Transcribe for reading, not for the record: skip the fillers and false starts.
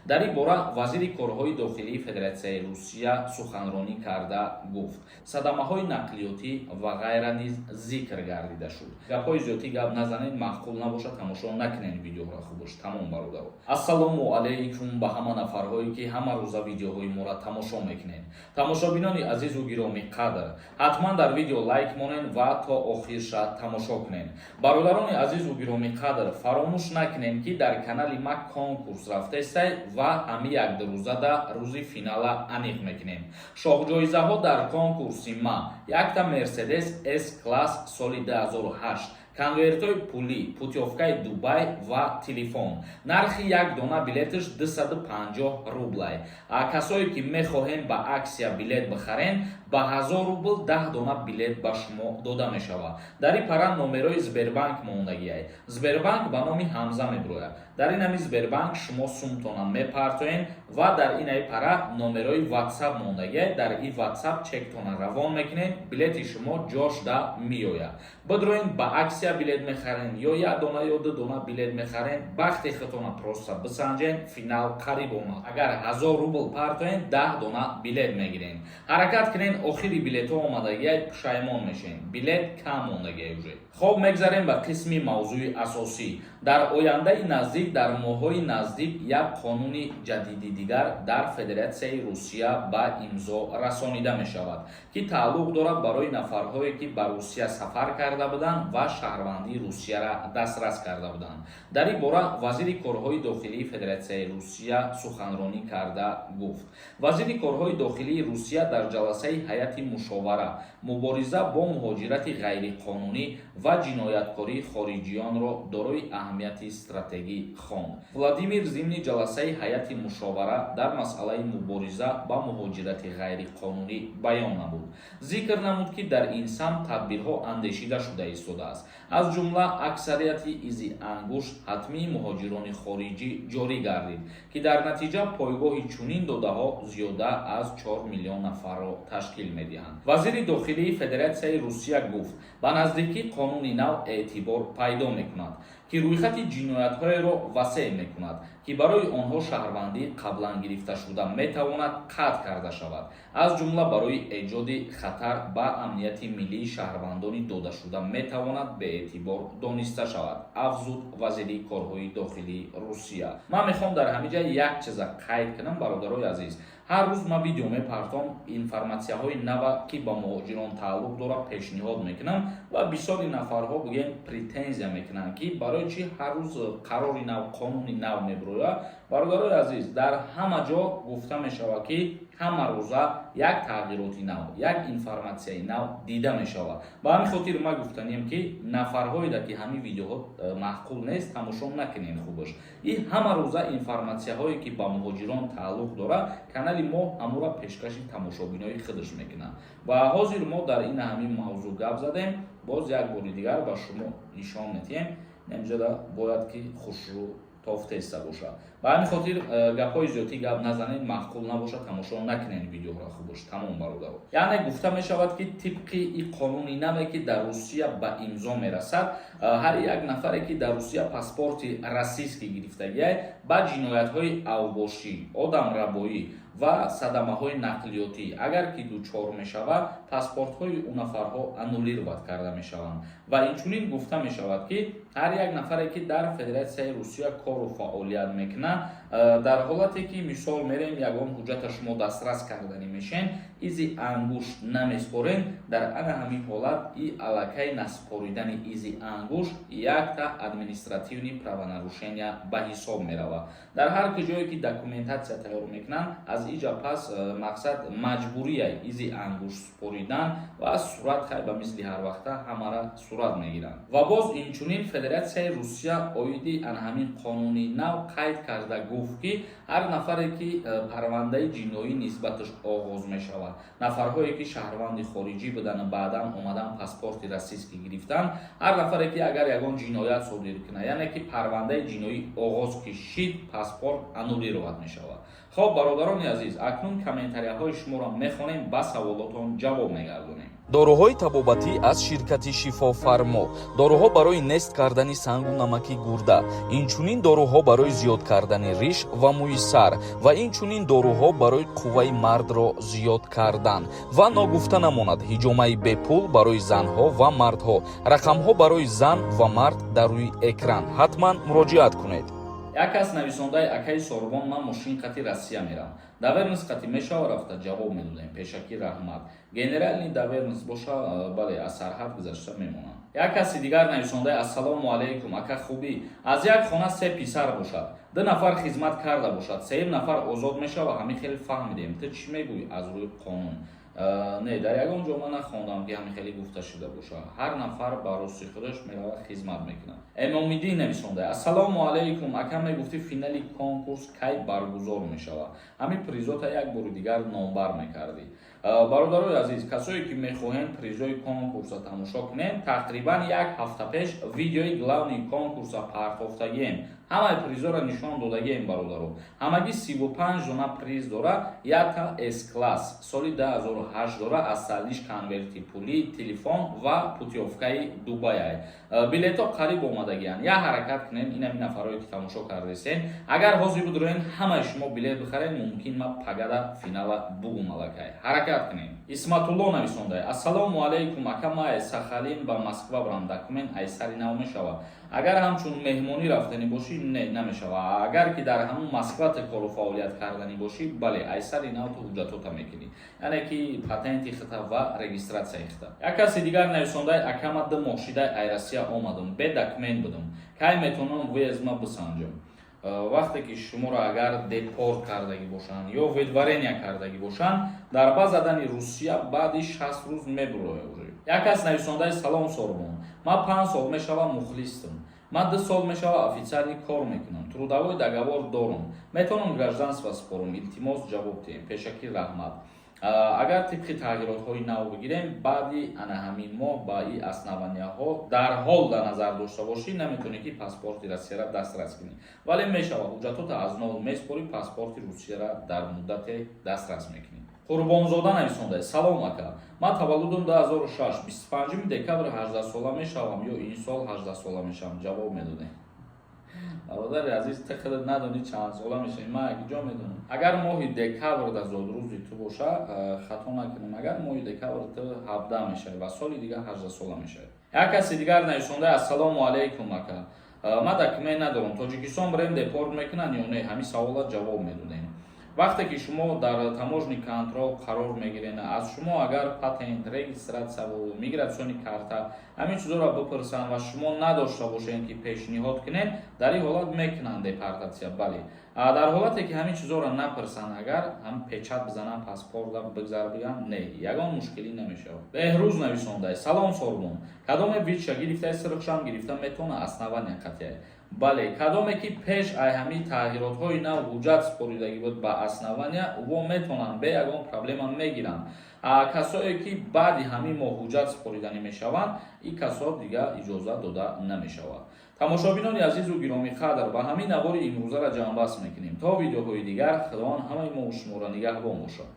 дар ин бора вазири корҳои дохилии Федератсияи Русия суханронӣ карда гуфт. Садамаҳои нақлиётӣ ва ғайра низ зикр гардида шуд. Гапҳои зиёдӣ гап назанед, маъқул набошад тамошо накунед видеоро. Хубош, тамом бародаро. Ассалому алайкум ба ҳама нафарҳое ки ҳама рӯза видеоҳои моро тамошо мекунед. Тамошобинони азизу гироми қадр, ҳатман дар видео лайк монед ва то охирша тамошо кунед. Бародарони азизу гироми қадр, фаромӯш накунед ки дар канали ма конкурс рафтестед ва ҳами якдурӯзада рӯзи финала аниқ мекунем. Шоҳҷоизаҳо дар конкурси ма якта Mercedes S-класс соли 2008, конвертои пулӣ, путёвкаи Дубай ва телефон. Нархи як дона билеташ 250 рублай. Касое ки мехоҳем ба аксия билет бихарен, ба 1000 рубл 10 дона билет ба шумо дода мешавад. Дар ин пара номерои Сбербанк мондагиай. Сбербанк ба номи Ҳамза мебирояд. Дар ин ҳами Сбербанк шумо сумтона мепартоен ва дар ин ҳами пара номерои WhatsApp мондагиай. Дар ин WhatsApp чектона равон мекунед, билети шумо ҷошда меояд. Бидроен ба аксия билет мехарен ё як дона ё ду дона билет мехарен, бахти худтона просто бисанҷен, финал қариб омад. Агар 1000 рубл партоен, 10 дона билет мегирен. Ҳаракат кунен, охири билетҳо омадагиай, пушаймон мешен. Билет кам мондагиай уже. Хоб мегзарем ба қисми мавзӯи асосӣ. Дар ояндаи наздик, дар моҳҳои наздик як қонуни ҷадиди дигар дар Федератсияи Русия ба имзо расонида мешавад, ки тааллуқ дорад барои нафарҳое ки ба Русия сафар карда буданд ва шаҳрвандии Русияра дастрас карда буданд. Дар ин бора вазири корҳои дохилии Федератсияи Русия суханронӣ карда гуфт. Вазири корҳои дохилии Русия дар ҷаласаи ҳайати мушовара мубориза бо муҳоҷирати ғайриқонунӣ ва ҷинояткории хориҷиёнро дорои аҳамияти стратегӣ хонд. Владимир зимни ҷаласаи ҳайати мушовара дар масъалаи мубориза ба муҳоҷирати ғайриқонунӣ баён намуд. Зикр намуд ки дар ин самт тадбирҳо андешида шуда истодааст. Аз ҷумла аксарияти изи ангушт ҳатмии муҳоҷирони хориҷӣ ҷорӣ гардид, ки дар натиҷа пойгоҳи чунин додаҳо зиёда аз 4 миллион нафарро ташкил медиҳанд. Вазири дохилии Федератсияи Русия гуфт, ба наздикӣ қонуни нав эътибор пайдо мекунад, ки рӯйхати ҷиноятҳоеро васеъ мекунад, ки барои онҳо шаҳрвандӣ қаблан гирифташуда метавонад қатъ карда шавад, аз ҷумла барои эҷоди хатар ба амнияти миллии шаҳрвандони додашуда метавонад беэътибор дониста шавад, афзуд вазири корҳои дохилии Русия. Ман мехоҳам дар ҳамин ҷай як чиза қайд кунам, бародарои азиз. ҳар рӯз ман видео мепартом, информатсияҳои нава ки ба муҳоҷирон тааллуқ дорад пешниҳод мекунам ва бисёри нафарҳо бигӯем претензия мекунанд ки барои чӣ ҳар рӯз қарори нав, қонуни нав мебирояд. Бародарои азиз, дар ҳама ҷо гуфта мешавад ки ҳама рӯза як тағйироти нав, як информатсияи нав дида мешавад. Ба ҳамин хотир ман гуфтанем ки нафарҳоеда ки ҳамин видеоҳо маъқул нест, тамошо накунед. Хубош, ин ҳама рӯза информатсияҳое ки ба муҳоҷирон тааллуқ дорад, канали мо ҳамура пешкаши тамошобинои худаш мекунад. Ва ҳозир мо дар ин ҳамин мавзӯъ гап задем, боз як бори дигар ба шумо нишон медиҳем. Намҷода бояд ки хушрӯ тофтеста бошад. Ба ҳамин хотир гапҳои зиёдӣ гап назанед, маъқул набошад тамошо накунед видеоро. Хубош, тамом бародаро. Яъне гуфта мешавад ки тибқи ин қонуни наве ки дар Русия ба имзо мерасад, ҳар як нафаре ки дар Русия паспорти расистӣ гирифтагиай, ба ҷиноятҳои авбошӣ, одамрабоӣ ва садамаҳои нақлиётӣ агар ки дучор мешавад, паспортҳои он нафарҳо аннулировад карда мешаванд. Ва инчунин гуфта мешавад ки ҳар як нафаре ки дар Федератсияи Русия кору фаъолият мекунад, дар ҳолате ки мисол мерем ягон ҳуҷҷата шумо дастрас карданӣ мешен, изи ангушт намеспорен, дар ана ҳамин ҳолат и аллакай наспоридани изи ангушт якта административни правонарушения ба ҳисоб меравад. Дар ҳар куҷое ки документатсия тайёр мекунанд, аз инҷа пас мақсад маҷбурияй изи ангушт споридан ва сурат хай ба мисли ҳар вақта ҳамара сурат мегиранд. Ва боз инчунин Федератсияи Русия оиди ан ҳамин қонуни нав қайд карда гуфт ки ҳар нафаре ки парвандаи ҷиноӣ нисбаташ оғоз мешавад, нафарҳое ки шаҳрванди хориҷӣ будан баъдан омадан паспорти расистӣ гирифтанд, ҳар нафаре ки агар ягон ҷиноят содир кунад, яъне ки парвандаи ҷиноӣ оғоз ки шид, паспорт аннулировад мешавад. хоб бародарони азиз, акнун комментарияҳои шуморо мехонем, ба саволотон ҷавоб мегардонем. доруҳои табобатӣ аз ширкати шифофармо, доруҳо барои нест кардани сангу намаки гурда, инчунин доруҳо барои зиёд кардани риш ва мӯи сар ва инчунин доруҳо барои қувваи мардро зиёд кардан. ва ногуфта намонад ҳиҷомаи бепул барои занҳо ва мардҳо. рақамҳо барои зан ва мард дар рӯи экран. ҳатман муроҷиат кунед. Як кас нависондаи акаи Сорбон ман мошин қати Россия мерам. Давернис қати мешава рафта ҷавоб медодем. Пешакӣ раҳмат. Генерални давернис боша бале аз сарҳад гузашта мемонам. Як каси дигар нависондаи ассалому алайкум ака хубӣ. Аз як хона 3 писар бошад. 2 нафар хизмат карда бошад. 3 нафар озод мешава. Ҳамин хеле фаҳмидем. Ту чӣ мегӯӣ аз рӯи қонун? Не, дар ягон ҷо ман нахондам ки ҳамин хеле гуфта шуда боша. Ҳар нафар ба рости худаш меравад хизмат мекунад. Эмомиддин нависонда: ассалому алайкум ака мегуфти финали конкурс кай баргузор мешавад? Ҳамин призота як бори дигар номбар мекардӣ. бародарои азиз, касое ки мехоҳем призои конкурса тамошо кунем, тақрибан як ҳафта пеш видеои главни конкурса партофтагием. ҳамаи призора нишон додагием бародаро. ҳамагӣ 35 дона приз дора. Якта С-класс соли 2008 дора аз садиш конверти пулӣ, телефон ва путёвкаи Дубай. билето қариб омадагиянд. Я ҳаракат кунем инами нафарое ки тамошо кардесен. Агар ҳозир будроен ҳамаи шумо билет бихарен, мумкин ма пагада финала бугум алакай. Ҳаракат кунем. Исматулло нависондай: ассалому алайкум ака ма аз Сахалин ба Москва барам. документ айсари нав мешавад? агар ҳамчун меҳмонӣ рафтанӣ бошӣ, не намешавад. агар ки дар ҳамун Москва кору фаъолият карданӣ бошӣ, бале айсари нав ту ҳуҷҷатота мекунӣ, яъне ки патенти хита ва регистратсияи хита. Як каси дигар нависондай: акама ду мошидаи Айросия омадам, бе документ будам, кай метавонам выездма бисанҷам? вақте ки шуморо агар депорт кардагӣ бошанд ё ведварения кардагӣ бошанд, дар ба задани Русия баъди 60 рӯз мебурояд. Як кас нависондаи: салом Сорбон, ман 5 сол мешава мухлистам. ман 2 сол мешава офитсиали кор мекунам. трудовой договор дорам. метавонам гражданство спорам. илтимос ҷавоб диҳем. пешакӣ раҳмат. агар тибқи тағйиротҳои нав бигирем, баъди ана ҳамин моҳ ба и основанияҳо дарҳол дар назар дошта бошӣ, наметавонӣ ки паспорти Россияро дастрас кунӣ. вале мешавад ҳуҷҷатота аз нов меспорӣ, паспорти Русияро дар муддате дастрас мекунӣ. Қурбонзода нависондай: салом ака, ман таваллудам 2006, 25 декабр 18 сола мешавам ё ин сол 18 сола мешавам? ҷавоб медодем. бародари азиз, ты худат надонӣ чанд сола мешавӣ, ман як ҷо медонам. агар моҳи декабр да зодрӯзи ту боша, хато накунам, агар моҳи декабр ту 17 мешавӣ ва соли дигар 18 сола мешавӣ. як каси дигар нависондай: ассалому алайкум ака, ман документ надорам, тоҷикистон барем депорт мекунанд ё не? ҳамин саволат ҷавоб медодем. вақте ки шумо дар таможни контрол қарор мегиред, аз шумо агар патент, регистратсия ва мигратсиони карта ҳамин чизоро бипурсанд ва шумо надошта бошед ки пешниҳод кунед, дар ин ҳолат мекунанд депортатсия. бале, дар ҳолате ки ҳамин чизоро напурсанд, агар ҳам печат бизананд, паспорта бигзар бигӯянд, не, ягон мушкилӣ намешавад. беҳрӯз нависондай: салом Сорбон, кадоме вича гирифта сирхшам гирифта метавона основания қатъия? бале, кадоме ки пеш ай ҳамин тағйиротҳои нав ҳуҷҷат споридагӣ буд ба основания, во метавонанд бе ягон проблема мегиранд. касое ки баъди ҳамин моҳ ҳуҷҷат спориданӣ мешаванд, ин касо дигар иҷозат дода намешавад. тамошобинони азизу гиромиқадр, ба ҳамин навори имрӯзаро ҷамъбаст мекунем. то видеоҳои дигар, худованд ҳамаи мо шуморо нигаҳбон бошад.